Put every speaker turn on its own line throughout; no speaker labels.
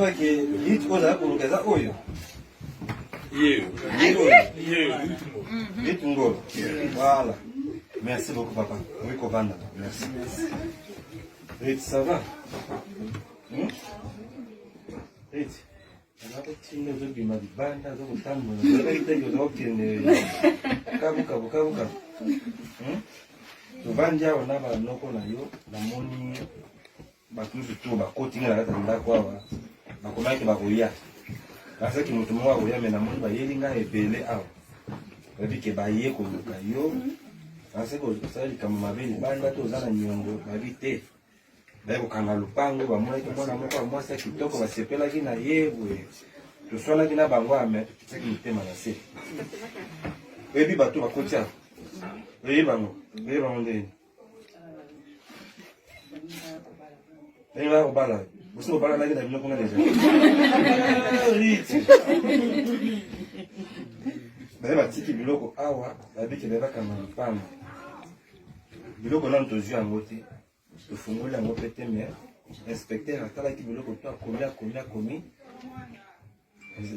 j'espère que vite on a pour kaza oyo. Vite ngolo. Voilà. Merci beaucoup papa. Oui Kovanda. Merci. Vite ça va? Vite. Tinha zo bima banda zo kutamu na ite yo dokene kabuka to banja ona ba noko na yo na moni ba tuzu to ba kotinga na kata ndako awa ba komaki ba koya asa ki mutu mwa koya mena moni ba yelinga ebele awa babi ke ba ye ko luka yo asa ko sali kama mabeli banda to zana nyongo babi te Beko kanga lupango ba mwana ke mwana moko mwasa kitoko ba sepela kina yebwe to sona kina bango ame tsaki mutema na se ebi bato bakotia ebi bango ndeni Nenga obala buso obala na kina binoko na deja Beba tiki biloko awa babiki beba kanga lupango biloko na ntozu yangote le fongoli yango pete mais inspecteur atalaki biloko to akomi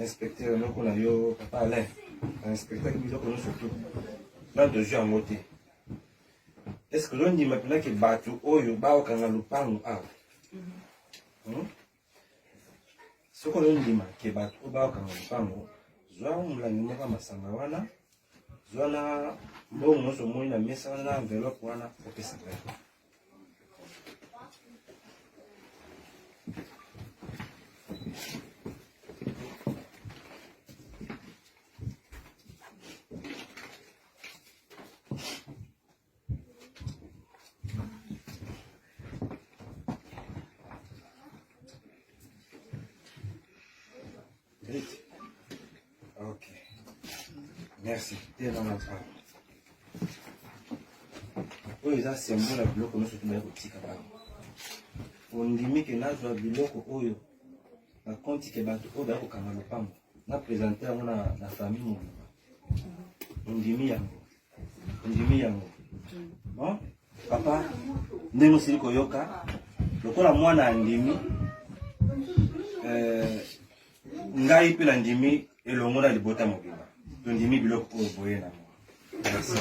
inspecteur noko na yo papa Alain inspecteur biloko no surtout na de jeu yango te est-ce que l'on dit maintenant que bato oyo baokanga lupango awa soko l'on dit que bato oyo baokanga lupango zwa molangi moko masanga wana zwa na mbongo nyonso omoni na mesa wana na enveloppe wana opesa ngai Ok. Merci. T'es dans la parole. Oui, ça c'est un bon bloc nous surtout au petit capable. On dit que nazwa biloko oyo na konti ke bato oyo ba ko kanga lopango na présenter on na famille mo. On dit yango. Bon, papa ndemo siliko yoka lokola mwana ndimi ngai pe na ndimi elongo na libota mobimba to ndimi biloko oyo boye na mo. Merci.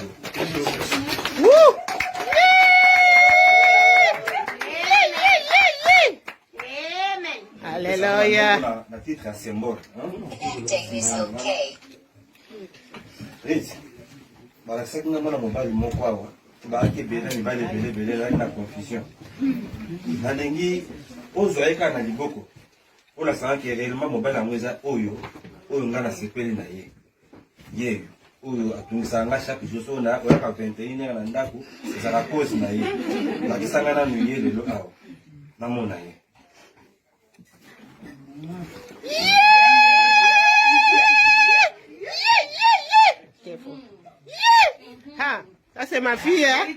Alléluia.
La titre à symbole. Voilà, c'est que nous avons mobile moko awa. Ba ke bela ni ba lebele la na confusion. Na ndengi ozoeka na liboko. Ola sanga ke réellement mobile amweza oyo ngana sepeli na ye. Ye oyo atungisa nga chaque jour so na oya ka 21 na ndako za la cause na ye. Na kisanga na nuye lelo awa. Na mona ye.
Ah, ça c'est ma fille, hein?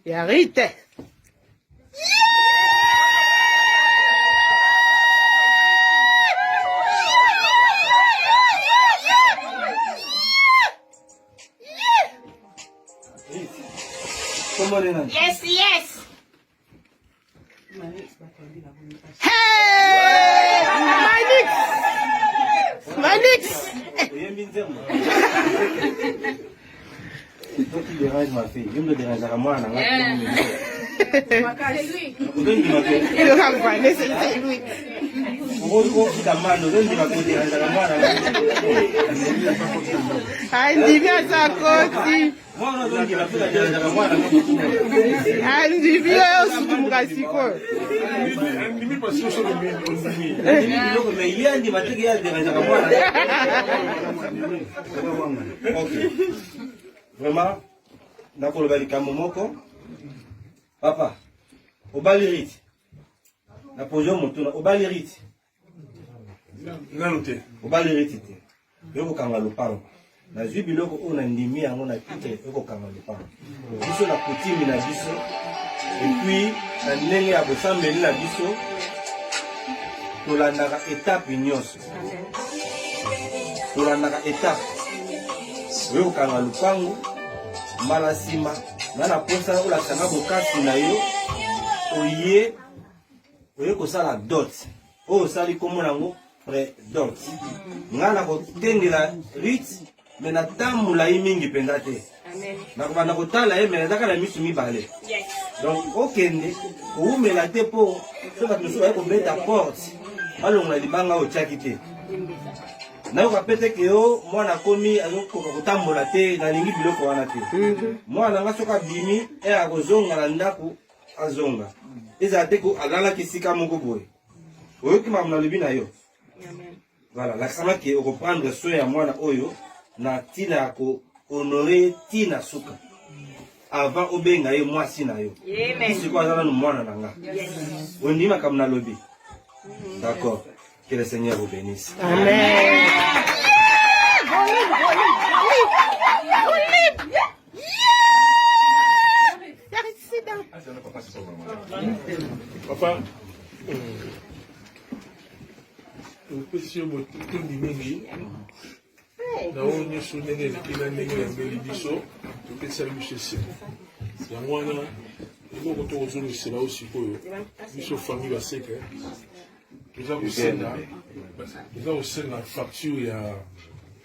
Yarite.
Yes, yes.
Hey! Manix!
Toi qui dérange ma fille, je me dérange à moi. Vraiment, nakolo balikambo moko. Papa, obaliriti. Na pojo motuna obaliriti.
Nanote.
Obaliriti te. Yoko kanga lupango. Na zwi biloko ona ndimi yango na kite yoko kanga lupango. Biso na kutimi na biso. Et puis na ndenge ya bosambeli na biso. Tolandaka étape nyonso. Tolandaka étape. Yoko kanga lupango. Malasima. Nana posa ola sanga bokasi na yo. Oye oye ko sala dot o sali komo nango pre dot ngana ko tendela rit mena tamula mingi pendate na ko bana ko tala mena daka na misu mibale donc okende o mela te po so ba tuso ko beta porte balonga libanga o chakite na yo kapete ke yo mwana komi azoko kotambola te na lingi biloko wana te mwana nga soka bimi akozonga na ndako azonga eza te ko alala kisika moko boye oyo ki mamna libi na yo voilà la sama ke o reprendre soin ya mwana oyo na tina ko honorer tina suka avant obenga ye mwasi na yo si ko azala no mwana nanga ondima kamna lobi d'accord. Que le Seigneur vous bénisse.
Amen.
Papa, au petit mot tout dimini, na onye sonene ina ndenge ya mbeli biso, to pesa biso ya mwana, iko koto kozolo sela aussi koyo, biso famille baseke. Nous avons aussi la facture ya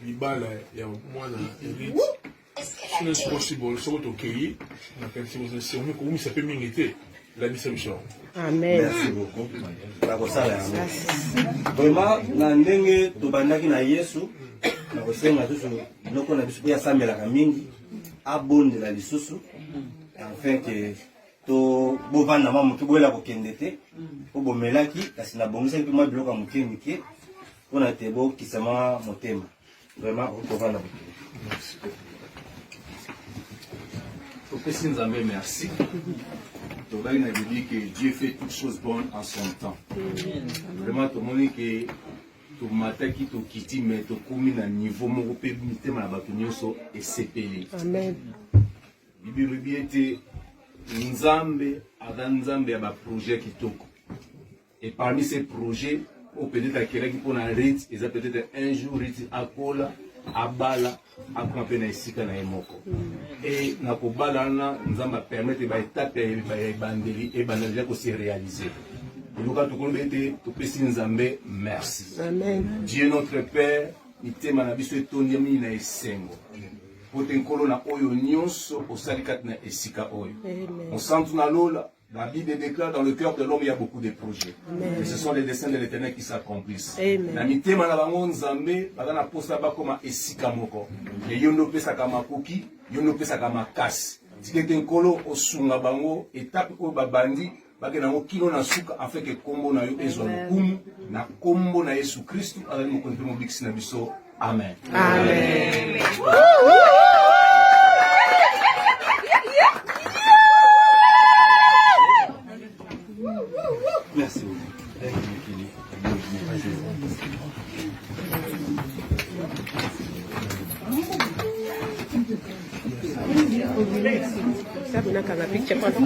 libala ya mwana Elite. Si c'est possible, c'est ok. Na pensi vous c'est on ko umisa pe mingite la mission.
Amen.
Merci beaucoup. La kosala ya. Vraiment na ndenge to bandaki na Yesu na kosenga tuso noko na biso ya samela ka mingi abonde la lisusu afin que to bovanda mamu to boela ko kendete o bomelaki kasi na bongisa ki mwa biloko muke muke ona te bo kisama motema vraiment o bovanda.
Merci. Au Christ Nzambe, merci. Tobai na dit que Dieu fait toutes choses bonnes en son temps. Vraiment tout le monde que tout matin qui to kiti mais to komi na niveau moko pe mitema na bato nyonso et sepeli.
Amen.
Bibi était Nzambe ada Nzambe ya ba projet kitoko. Et parmi ces projets, au peut-être à quelqu'un qui prend un rite, ils a peut-être un jour rite à Kola, à Bala, à Kampena Isika na Emoko. Et na ko Bala na Nzamba permettre ba étape ya bandeli et bandeli ko se réaliser. Et nous quand tout le monde tout pesi Nzambe merci.
Amen.
Dieu notre Père, itema na biso etonyami na esengo. Potenkolo na oyo nyonso osalikat na esika oyo. On sent na lola. La Bible déclare dans le cœur de l'homme il y a beaucoup de projets. Amen. Et ce sont les desseins de l'Éternel qui s'accomplissent. Na mitema na bango Nzambe bazana posta ba koma esika moko. Et yondo pesa kama koki, yondo pesa kama kasi. Tikete nkolo osunga bango étape o babandi bakena ngo kilo na suka afin que kombo na yo ezo lokumu na kombo na Yesu Kristo azali mo kontre mo bikisi na biso. Amen.
Amen.
Merci beaucoup.
Sabe na kana picture kwanza.